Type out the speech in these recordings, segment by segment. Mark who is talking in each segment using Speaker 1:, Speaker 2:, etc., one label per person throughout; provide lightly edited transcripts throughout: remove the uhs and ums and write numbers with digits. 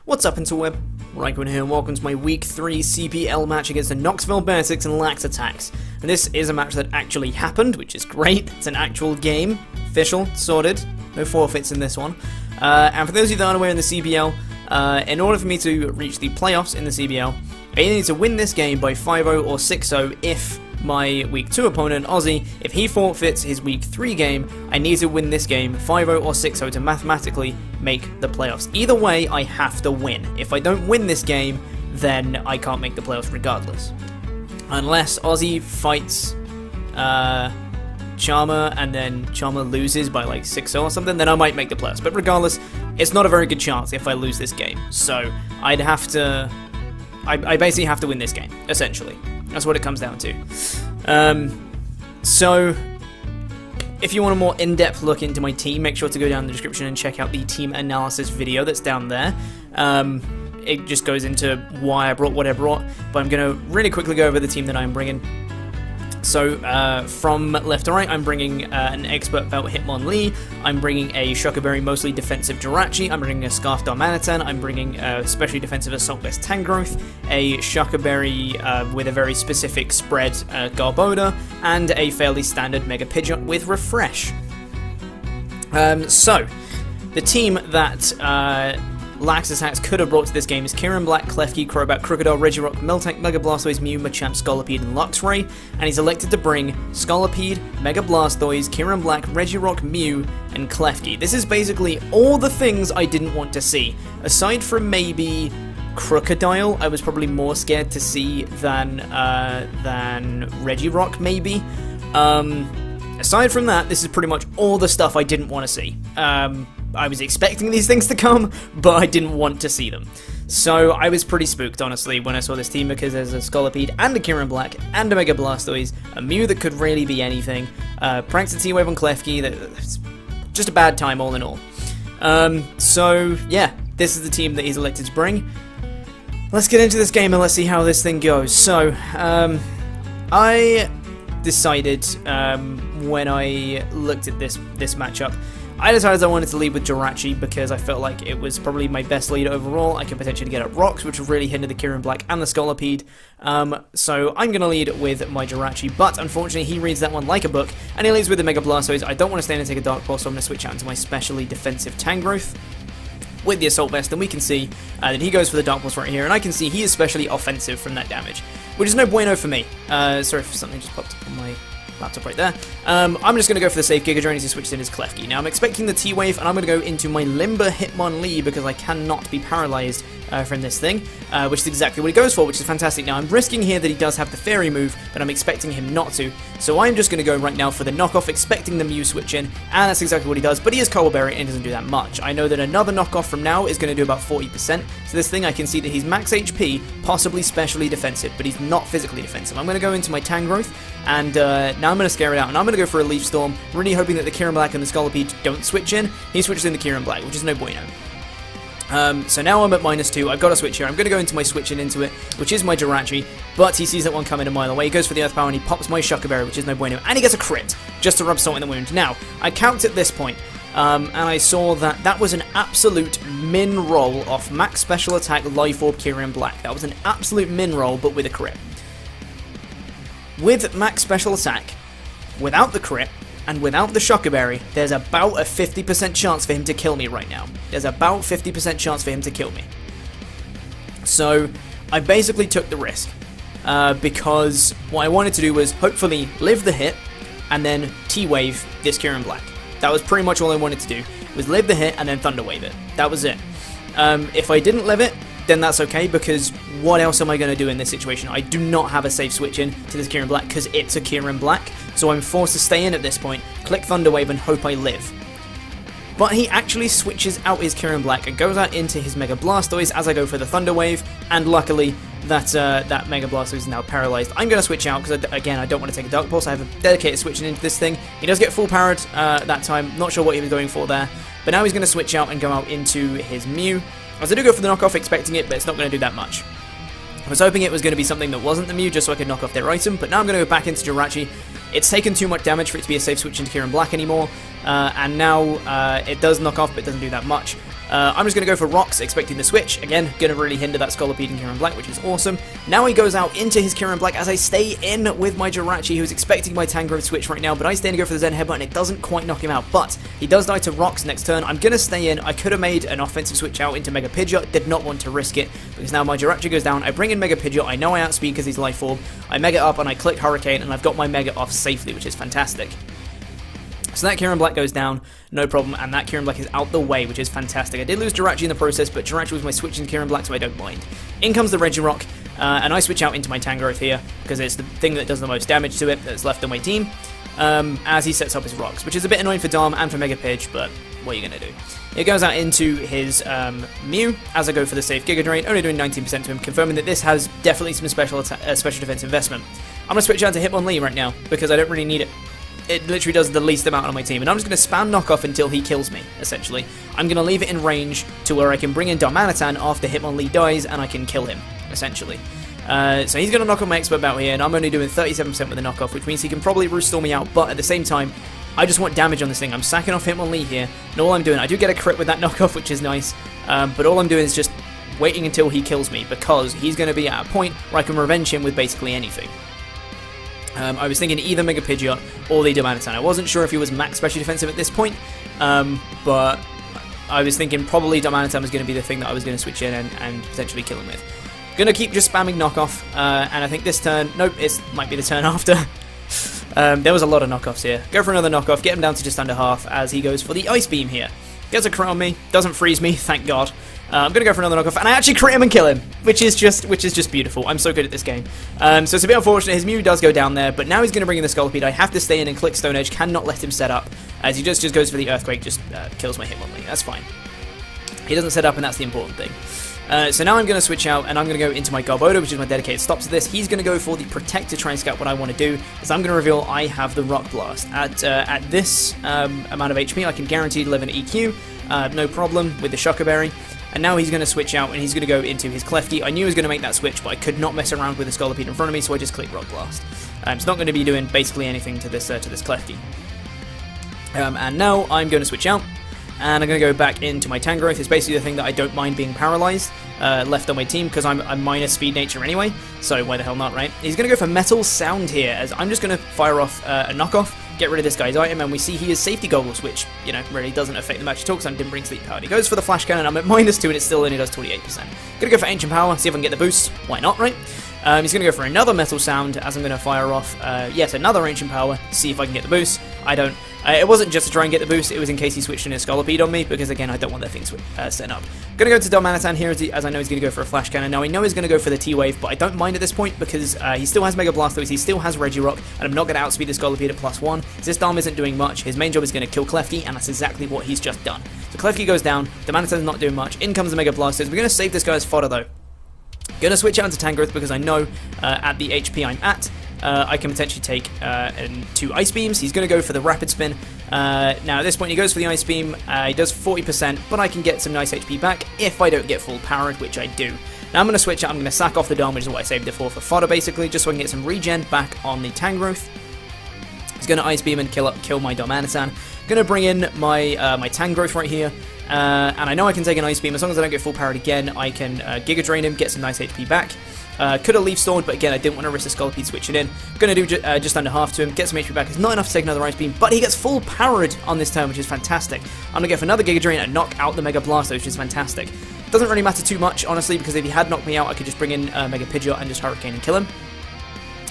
Speaker 1: What's up, Interweb? RhyQuinn here, and welcome to my Week 3 CBL match against the Knoxville Beartics and LaxAttax. And this is a match that actually happened, which is great. It's an actual game, official, sorted, no forfeits in this one. And for those of you that aren't aware in the CBL, in order for me to reach the playoffs in the CBL, I need to win this game by 5-0 or 6-0 if my Week 2 opponent, Aussie, if he forfeits his Week 3 game, I need to win this game 5-0 or 6-0 to mathematically make the playoffs. Either way, I have to win. If I don't win this game, then I can't make the playoffs regardless. Unless Aussie fights Charmer and then Charmer loses by like 6-0 or something, then I might make the playoffs. But regardless, it's not a very good chance if I lose this game. So I'd have to... I basically have to win this game, essentially. That's what it comes down to. So, if you want a more in-depth look into my team, make sure to go down in the description and check out the team analysis video that's down there. It just goes into why I brought what I brought, but I'm going to really quickly go over the team that I'm bringing. So, from left to right, I'm bringing an expert belt Hitmonlee, I'm bringing a Shuckerberry mostly defensive Jirachi, I'm bringing a Scarf Darmanitan, I'm bringing a specially defensive Assault Vest Tangrowth, a Shuckerberry with a very specific spread Garbodor, and a fairly standard Mega Pidgeot with Refresh. So, the team that LaxAttax could have brought to this game is Kieran Black, Klefki, Crobat, Crocodile, Regirock, Miltank, Mega Blastoise, Mew, Machamp, Scolipede, and Luxray, and he's elected to bring Scolipede, Mega Blastoise, Kieran Black, Regirock, Mew, and Klefki. This is basically all the things I didn't want to see. Aside from maybe Crocodile, I was probably more scared to see than Regirock, maybe. Aside from that, this is pretty much all the stuff I didn't want to see. I was expecting these things to come, but I didn't want to see them. So I was pretty spooked, honestly, when I saw this team, because there's a Scolipede and a Kieran Black and a Mega Blastoise, a Mew that could really be anything, Pranks and T-Wave on Klefki, that's just a bad time all in all. So yeah, this is the team that he's elected to bring. Let's get into this game and let's see how this thing goes. So, I decided, when I looked at this matchup, I decided I wanted to lead with Jirachi because I felt like it was probably my best lead overall. I could potentially get up rocks, which would really hinder the Kieran Black and the Scolipede. So I'm going to lead with my Jirachi, but unfortunately he reads that one like a book, and he leads with the Mega Blastoise. I don't want to stand and take a Dark Pulse, so I'm going to switch out into my specially defensive Tangrowth with the Assault Vest, and we can see that he goes for the Dark Pulse right here, and I can see he is specially offensive from that damage, which is no bueno for me. Sorry if something just popped up on my laptop right there. I'm just going to go for the safe Giga Drain as he switches in his Klefki. Now I'm expecting the T-Wave, and I'm going to go into my Limber Hitmonlee because I cannot be paralyzed from this thing, which is exactly what he goes for, which is fantastic. Now I'm risking here that he does have the Fairy move, but I'm expecting him not to, so I'm just going to go right now for the knockoff, expecting the Mew switch in, and that's exactly what he does, but he is Coral Berry and doesn't do that much. I know that another knockoff from now is going to do about 40%, so this thing I can see that he's max HP, possibly specially defensive, but he's not physically defensive. I'm going to go into my Tangrowth, and now I'm going to scare it out, and I'm going to go for a Leaf Storm, really hoping that the Kieran Black and the Scolipede don't switch in. He switches in the Kieran Black, which is no bueno. So now I'm at -2, I've got a switch here, I'm going to go into my switch in into it, which is my Jirachi, but he sees that one coming a mile away, he goes for the Earth Power and he pops my Shuckerberry, which is no bueno, and he gets a crit, just to rub salt in the wound. Now, I count at this point, and I saw that that was an absolute min roll off Max Special Attack Life Orb Kieran Black. That was an absolute min roll, but with a crit. With Max Special Attack, without the crit, and without the Shuckerberry, there's about a 50% chance for him to kill me right now. There's about 50% chance for him to kill me. So, I basically took the risk. Because what I wanted to do was hopefully live the hit, and then T-Wave this Kieran Black. That was pretty much all I wanted to do, was live the hit and then Thunder Wave it. That was it. If I didn't live it, then that's okay, because what else am I going to do in this situation? I do not have a safe switch in to this Kieran Black, because it's a Kieran Black, so I'm forced to stay in at this point, click Thunder Wave and hope I live. But he actually switches out his Kieran Black and goes out into his Mega Blastoise as I go for the Thunder Wave, and luckily that Mega Blastoise is now paralyzed. I'm going to switch out because, again, I don't want to take a Dark Pulse. I have a dedicated switching into this thing. He does get full powered that time, not sure what he was going for there, but now he's going to switch out and go out into his Mew. As I do go for the knockoff, expecting it, but it's not going to do that much. I was hoping it was going to be something that wasn't the Mew, just so I could knock off their item, but now I'm going to go back into Jirachi. It's taken too much damage for it to be a safe switch into Kieran Black anymore, and now it does knock off, but it doesn't do that much. I'm just going to go for rocks, expecting the switch. Again, going to really hinder that Scolipede and Kieran Black, which is awesome. Now he goes out into his Kieran Black as I stay in with my Jirachi, who's expecting my Tangrowth switch right now, but I stay in to go for the Zen Headbutt, and it doesn't quite knock him out. But he does die to rocks next turn. I'm going to stay in. I could have made an offensive switch out into Mega Pidgeot, did not want to risk it, because now my Jirachi goes down. I bring in Mega Pidgeot. I know I outspeed because he's Life Orb. I Mega up, and I click Hurricane, and I've got my Mega off safely, which is fantastic. So that Kieran Black goes down, no problem, and that Kieran Black is out the way, which is fantastic. I did lose Jirachi in the process, but Jirachi was my switch in Kieran Black, so I don't mind. In comes the Regirock, and I switch out into my Tangrowth here, because it's the thing that does the most damage to it that's left on my team, as he sets up his rocks, which is a bit annoying for Dom and for Mega Pidge, but what are you going to do? It goes out into his Mew, as I go for the safe Giga Drain, only doing 19% to him, confirming that this has definitely some special defense investment. I'm going to switch out to Hitmonlee right now, because I don't really need it. It literally does the least amount on my team, and I'm just going to spam knockoff until he kills me, essentially. I'm going to leave it in range to where I can bring in Darmanitan after Hitmonlee dies, and I can kill him, essentially. So he's going to knock on my Expert Battle here, and I'm only doing 37% with the knockoff, which means he can probably restore me out, but at the same time, I just want damage on this thing. I'm sacking off Hitmonlee here, and all I'm doing, I do get a crit with that knockoff, which is nice, but all I'm doing is just waiting until he kills me, because he's going to be at a point where I can revenge him with basically anything. I was thinking either Mega Pidgeot or the Darmanitan. I wasn't sure if he was max special defensive at this point, but I was thinking probably Darmanitan was going to be the thing that I was going to switch in and potentially kill him with. Going to keep just spamming knockoff, and I think this turn, nope, it might be the turn after. There was a lot of knockoffs here. Go for another knockoff, get him down to just under half as he goes for the Ice Beam here. Gets a crit on me, doesn't freeze me, thank God. I'm going to go for another knockoff, and I actually crit him and kill him, which is just beautiful. I'm so good at this game. So it's a bit unfortunate. His Mew does go down there, but now he's going to bring in the Scolipede. I have to stay in and click Stone Edge, cannot let him set up, as he just goes for the Earthquake, just kills my Hitmonlee. That's fine. He doesn't set up, and that's the important thing. So now I'm going to switch out, and I'm going to go into my Garbodor, which is my dedicated stop to this. He's going to go for the Protect to try and scout what I want to do, as I'm going to reveal I have the Rock Blast. At this amount of HP, I can guarantee to live an EQ, no problem with the Shocker Berry. And now he's going to switch out, and he's going to go into his Klefki. I knew he was going to make that switch, but I could not mess around with the Scolipede in front of me, so I just clicked Rock Blast. It's not going to be doing basically anything to this Klefki. And now I'm going to switch out, and I'm going to go back into my Tangrowth. It's basically the thing that I don't mind being paralyzed left on my team, because I'm minus speed nature anyway, so why the hell not, right? He's going to go for Metal Sound here, as I'm just going to fire off a knockoff, get rid of this guy's item, and we see he has Safety Goggles, which, you know, really doesn't affect the match at all, because I didn't bring Sleep Power. He goes for the Flash Cannon, I'm at -2, and it still only does 28%. Gonna go for Ancient Power, see if I can get the boost. Why not, right? He's gonna go for another Metal Sound, as I'm gonna fire off yet another Ancient Power, see if I can get the boost. I don't. It wasn't just to try and get the boost, it was in case he switched in his Scolipede on me, because again, I don't want that thing set up. Gonna go to Darmanitan here, as I know he's gonna go for a Flash Cannon. Now, I know he's gonna go for the T-Wave, but I don't mind at this point, because he still has Mega Blastoise, he still has Regirock, and I'm not gonna outspeed the Scolipede at +1. So this Darm isn't doing much, his main job is gonna kill Klefki, and that's exactly what he's just done. So Klefki goes down, Darmanitan's not doing much, in comes the Mega Blastoise. We're gonna save this guy's fodder though. Gonna switch out into Tangrowth, because I know at the HP I'm at, I can potentially take 2 Ice Beams. He's going to go for the Rapid Spin. Now at this point he goes for the Ice Beam. He does 40%, but I can get some nice HP back if I don't get full powered, which I do. Now I'm going to switch out. I'm going to sack off the Dome, which is what I saved it for fodder basically, just so I can get some regen back on the Tangrowth. He's going to Ice Beam and kill my Darmanitan. Going to bring in my my Tangrowth right here. And I know I can take an Ice Beam. As long as I don't get full powered again, I can Giga Drain him, get some nice HP back. Could have Leaf Stored, but again, I didn't want to risk the Scolipede switching in. Going to do just under half to him, get some HP back. It's not enough to take another Ice Beam, but he gets full powered on this turn, which is fantastic. I'm going to go for another Giga Drain and knock out the Mega Blastoise, which is fantastic. Doesn't really matter too much, honestly, because if he had knocked me out, I could just bring in Mega Pidgeot and just Hurricane and kill him.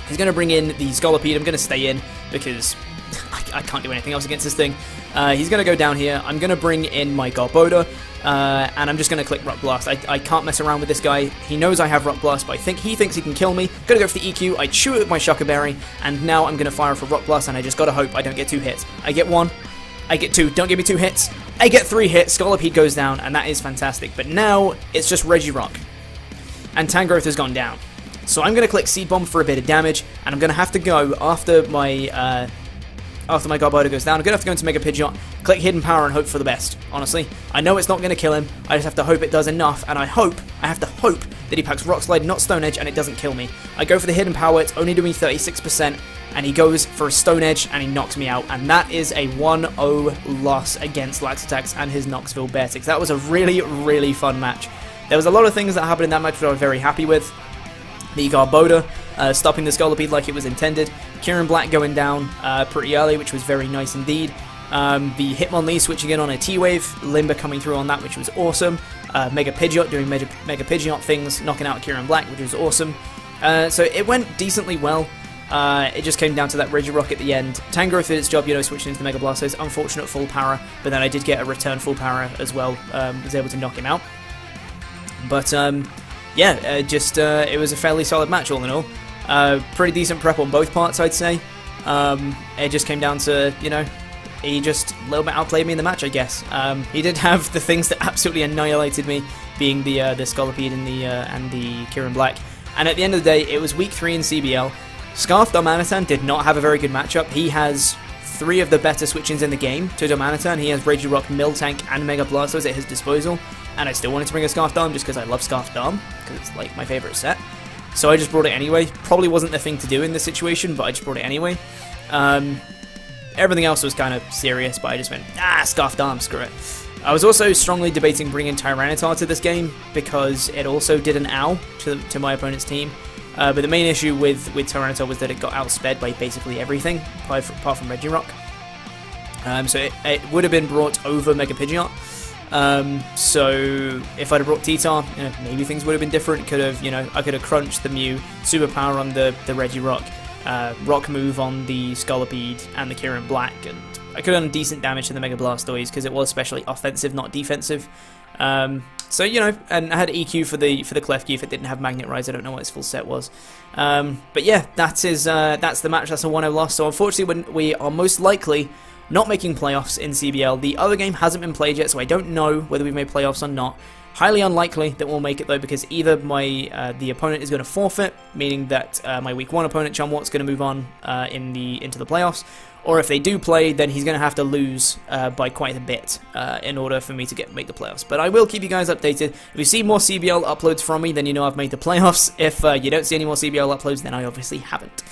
Speaker 1: He's going to bring in the Scolipede. I'm going to stay in, because I can't do anything else against this thing. He's going to go down here. I'm going to bring in my Garbodor, and I'm just going to click Rock Blast. I can't mess around with this guy. He knows I have Rock Blast, but he thinks he can kill me. Going to go for the EQ. I chew it with my Shocker Berry, and now I'm going to fire for Rock Blast, and I just got to hope I don't get 2 hits. I get 1. I get 2. Don't give me 2 hits. I get 3 hits. Scolipede goes down, and that is fantastic. But now it's just Regirock, and Tangrowth has gone down. So I'm going to click Seed Bomb for a bit of damage, and I'm going to have to go after my Garbodor goes down. I'm going to have to go into Mega Pidgeot, click Hidden Power, and hope for the best, honestly. I know it's not going to kill him, I just have to hope it does enough, and I have to hope that he packs Rock Slide, not Stone Edge, and it doesn't kill me. I go for the Hidden Power, it's only doing 36%, and he goes for a Stone Edge, and he knocks me out, and that is a 1-0 loss against LaxAttax and his Knoxville Beartics. That was a really, really fun match. There was a lot of things that happened in that match that I was very happy with. The Garboda stopping the Scolipede like it was intended. Kieran Black going down pretty early, which was very nice indeed. The Hitmonlee switching in on a T-Wave, Limber coming through on that, which was awesome. Mega Pidgeot doing Mega Pidgeot things, knocking out Kieran Black, which was awesome. So it went decently well. It just came down to that Regirock at the end. Tangrowth did its job, switching into the Mega Blastoise. Unfortunate full power, but then I did get a return full power as well. Was able to knock him out. But yeah, it was a fairly solid match all in all. Pretty decent prep on both parts, I'd say. It just came down to, he just a little bit outplayed me in the match, I guess. He did have the things that absolutely annihilated me, being the Scolipede and the Kieran Black. And at the end of the day, it was week 3 in CBL. Scarf Darmanitan did not have a very good matchup. He has 3 of the better switch-ins in the game to Darmanitan. He has Regirock, Miltank, and Mega Blastoise at his disposal. And I still wanted to bring a Scarf Darm just because I love Scarf Darm, because it's like my favourite set. So I just brought it anyway. Probably wasn't the thing to do in this situation, but I just brought it anyway. Everything else was kind of serious, but I just went, Scarf Darm, screw it. I was also strongly debating bringing Tyranitar to this game, because it also did an ow to my opponent's team. But the main issue with Tyranitar was that it got outsped by basically everything, apart from Regirock. So it would have been brought over Mega Pidgeot. So if I'd have brought T-Tar, maybe things would have been different. I could have crunched the Mew, Superpower on the Regirock, Rock Move on the Scolipede and the Kieran Black, and I could have done decent damage to the Mega Blastoise because it was especially offensive, not defensive. So and I had EQ for the Klefki if it didn't have Magnet Rise. I don't know what its full set was. But yeah, that's the match. That's a 1-0 loss. So unfortunately, we are most likely not making playoffs in CBL. The other game hasn't been played yet, so I don't know whether we've made playoffs or not. Highly unlikely that we'll make it though, because either the opponent is going to forfeit, meaning that my week 1 opponent Chumwart's going to move on into the playoffs, or if they do play, then he's going to have to lose by quite a bit in order for me to make the playoffs. But I will keep you guys updated. If you see more CBL uploads from me, then you know I've made the playoffs. If you don't see any more CBL uploads, then I obviously haven't.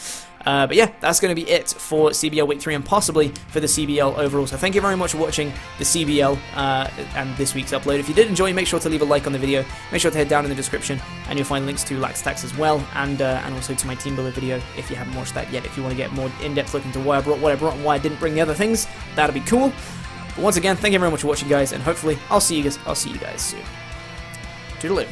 Speaker 1: But yeah, that's going to be it for CBL Week 3 and possibly for the CBL overall. So thank you very much for watching the CBL and this week's upload. If you did enjoy, make sure to leave a like on the video. Make sure to head down in the description and you'll find links to LaxAttax as well, and also to my Team Builder video if you haven't watched that yet. If you want to get more in-depth look into why I brought what I brought and why I didn't bring the other things, that'd be cool. But once again, thank you very much for watching, guys, and hopefully I'll see you guys soon. Toodaloo.